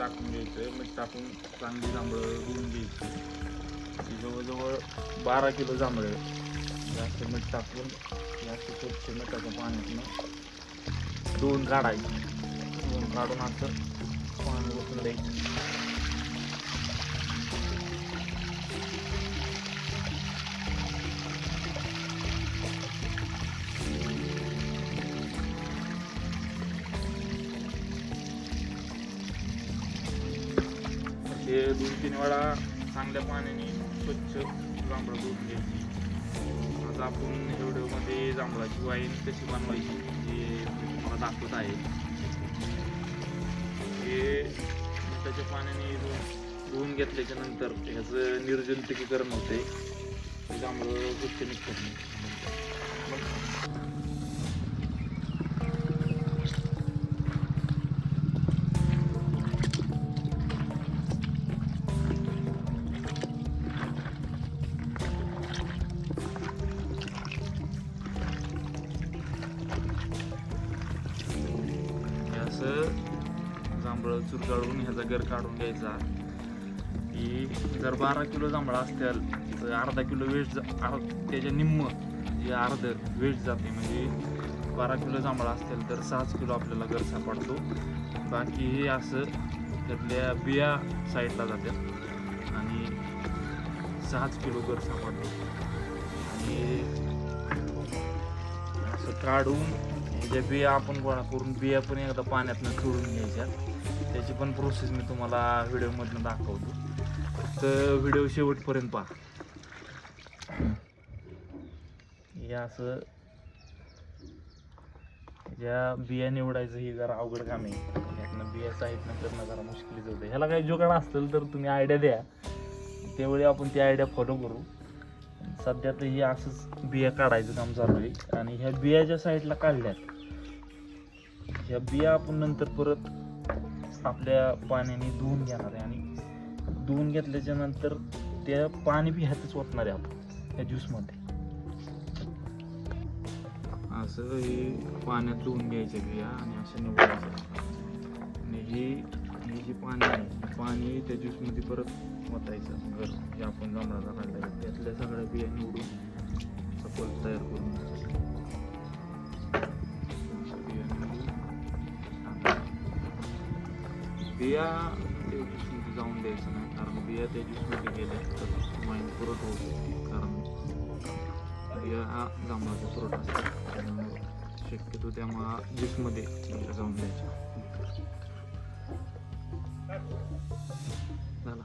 टाकून घ्यायचं. मीठ टाकून चांगली जांभळं धुवून घ्यायची. जवळजवळ 12 किलो जांभळे जास्त मीठ टाकून जास्त स्वच्छ मिठाच्या पाण्यातून धुवून काढायची. धुवून काढून असं पाणी ओतून द्यायचं. हे 2-3 वेळा चांगल्या पाण्याने स्वच्छ जांभळं धुवून घ्यायची. आज आपण व्हिडिओमध्ये जांभळाची वाईन कशी बनवायची हे तुम्हाला दाखवत आहे. हे मिठाच्या पाण्याने धुवून घेतल्याच्या नंतर ह्याचं निर्जंतुकीकरण होते. जांभळं स्वच्छ निघतात. जांभळं चुरगाळून ह्याचा गर काढून घ्यायचा. की जर 12 किलो जांभळं असतील तर अर्धा किलो वेस्ट त्याच्या निम्म जे अर्ध वेस्ट जाते. म्हणजे 12 किलो जांभळं असतील तर 6 किलो आपल्याला गर सापडतो. बाकी हे असं त्यातल्या बिया साईडला जातात आणि 6 किलो गर सापडतो. आणि असं काढून ज्या बिया आपण गोळा करून बिया पण एकदा पाण्यातनं सोडून घ्यायच्या. त्याची पण प्रोसेस मी तुम्हाला व्हिडिओमधून दाखवतो. तर व्हिडिओ शेवटपर्यंत पहा. हे असं ज्या बिया निवडायचं ही जरा अवघड काम आहे. यातनं बिया साईडनं करणं जरा मुश्किलच होतं. ह्याला काही जुगाड असेल तर तुम्ही आयडिया द्या, त्यावेळी आपण ती आयडिया फॉलो करू. सध्या तर हे असंच बिया काढायचं काम चालू आहे. आणि ह्या बिया ज्या साईडला काढल्यात ह्या बिया आपण नंतर परत आपल्या पाण्याने धुवून घेणार आहे. आणि धुवून घेतल्याच्या नंतर त्या पाणी बी ह्यातच ओतणार आहे आपण त्या ज्यूसमध्ये. असं हे पाण्यात धुवून घ्यायच्या बिया आणि असं निवडायचं. आणि हे जे पाणी आहे पाणी त्या ज्यूसमध्ये परत ओतायचं. घर जे आपण जांभळाचा काढला त्यातल्या सगळ्या बिया निवडून सपोज तयार करून बिया त्या ज्यूसमध्ये जाऊन द्यायचं नाही. कारण बिया त्या ज्यूसमध्ये गेल्या तर वाईन पुरट होऊ शकते. कारण बिया हा जांभळाचा पुरट असतो. त्यामुळे शक्यतो त्यामुळे ज्यूसमध्ये जाऊन द्यायच्या. झाला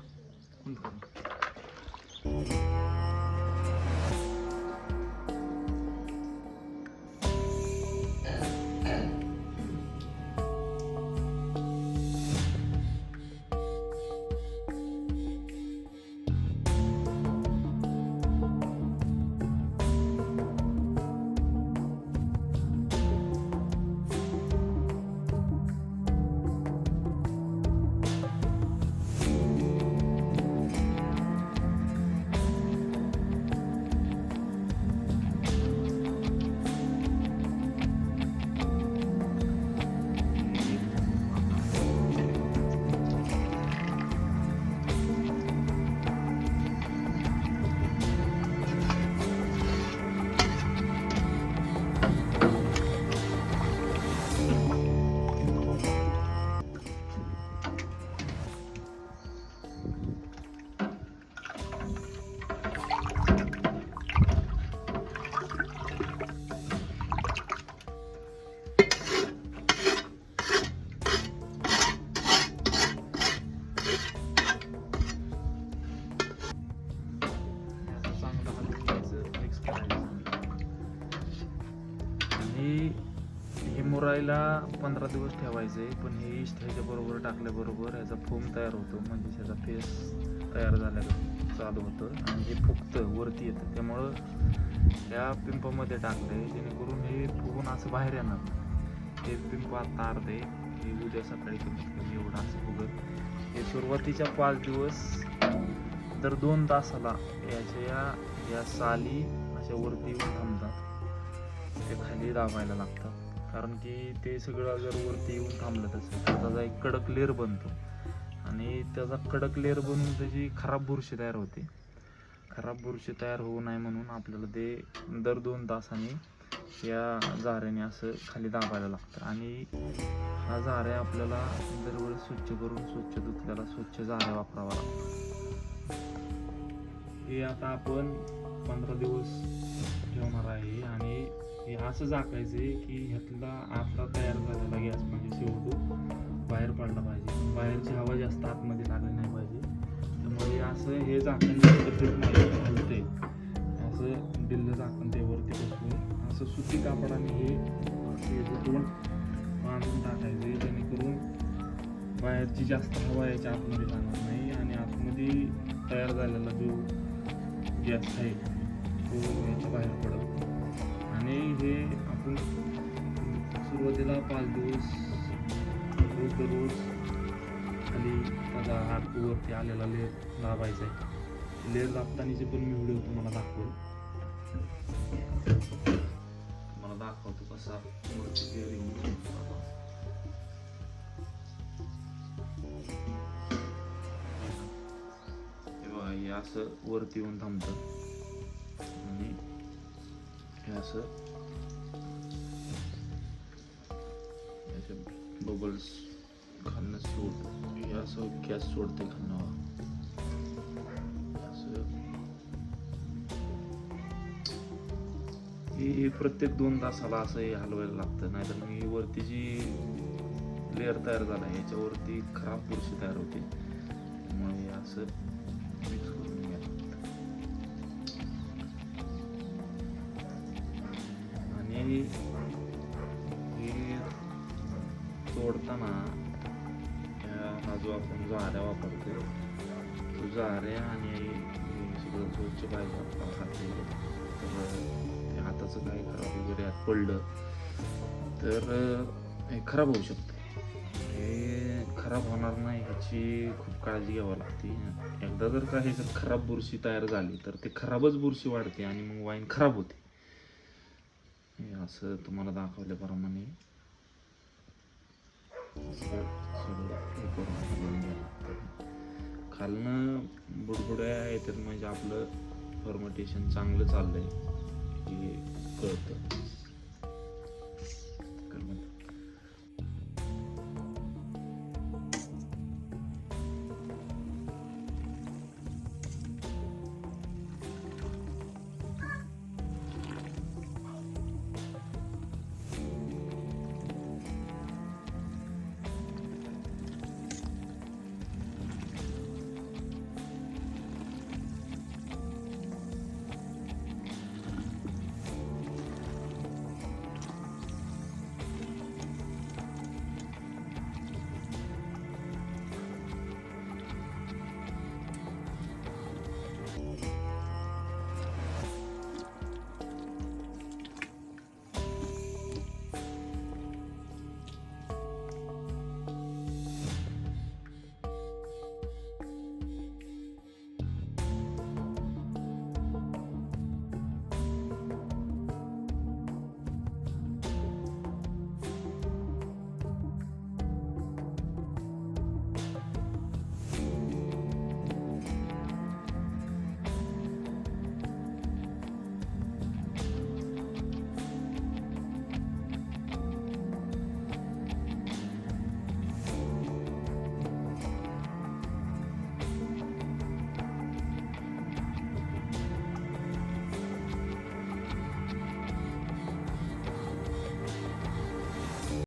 मुरायला 15 दिवस ठेवायचं आहे. पण हे इस्ट ह्याच्याबरोबर टाकल्याबरोबर ह्याचा फोम तयार होतो. म्हणजे ह्याचा फेस तयार झाल्यावर चालू होतं आणि हे फुगतं वरती येतं. त्यामुळं त्या पिंपामध्ये टाकलं आहे जेणेकरून हे फुगून असं बाहेर येणार. हे पिंप आता अर्धे हे उद्या सकाळी कमीत कमी एवढं असं फुगत. हे सुरुवातीच्या 5 दिवस दर 2 तासाला या साली अशा वरती येऊन थांबतात. ते खाली दाबायला लागतात. कारण की ते सगळं जर वरती येऊन थांबलं तसं तर त्याचा एक कडक लेअर बनतो. आणि त्याचा कडक लेअर बनून त्याची खराब बुरशी तयार होते. खराब बुरशी तयार होऊ नये म्हणून आपल्याला ते दर 2 तासांनी या झाऱ्याने असं खाली दाबायला लागतं. आणि हा झाऱ्या आपल्याला दरवेळेस स्वच्छ करून स्वच्छ धुतल्याला स्वच्छ झाऱ्या वापरावा लागतो. हे आता आपण 15 दिवस ठेवणार आहे आणि हे असं झाकायचं आहे की ह्यातला आतला तयार झालेला गॅस म्हणजे CO2 बाहेर पडला पाहिजे. बाहेरची हवा जास्त आतमध्ये लागली नाही पाहिजे. त्यामुळे असं हे झाकण जास्त फिट नाही हलते असं दिल्लं झाकण ते वरती बसवून असं सुती कापडाने हे त्याच्यातून बांधून टाकायचे, जेणेकरून बाहेरची जास्त हवा याच्या आतमध्ये जाणार नाही आणि आतमध्ये तयार झालेला जो गॅस आहे तो याच्या बाहेर पडत. आणि हे आपण सुरुवातीला 5 दिवस दररोज खाली त्याचा हातवरती आलेला लेअर दाबायचा आहे. लेअर दाबतानाचे पण मी व्हिडिओ तुम्हाला दाखवतो कसा वरती लेअर येऊन हे असं वरती येऊन थांबतं आणि हे असं बबल्स खालनं सोडतं. हे असं गॅस सोडते खालनं असं. हे प्रत्येक 2 तासाला असं हे हलवायला लागतं, नाहीतर मग ही वरती जी लेअर तयार झाला याच्यावरती खराब बुरशी तयार होते. त्यामुळे असं मिक्स करून घ्यायला लागतं. आणि हे तोडताना हा जो आपण झाऱ्या वापरतो तो झाऱ्या आणि सगळं स्वच्छ पाहिजे आपला हात. तर ते हाताचं काही खराब वगैरे आत पडलं तर हे खराब होऊ शकतं. हे खराब होणार नाही ह्याची खूप काळजी घ्यावी लागते. एकदा जर काही जर खराब बुरशी तयार झाली तर ते खराबच बुरशी वाढते आणि मग वाईन खराब होते. हे असं तुम्हाला दाखवल्याप्रमाणे खालनं बुडबुड्या येतात म्हणजे आपलं फर्मेंटेशन चांगलं चाललंय हे कळतं.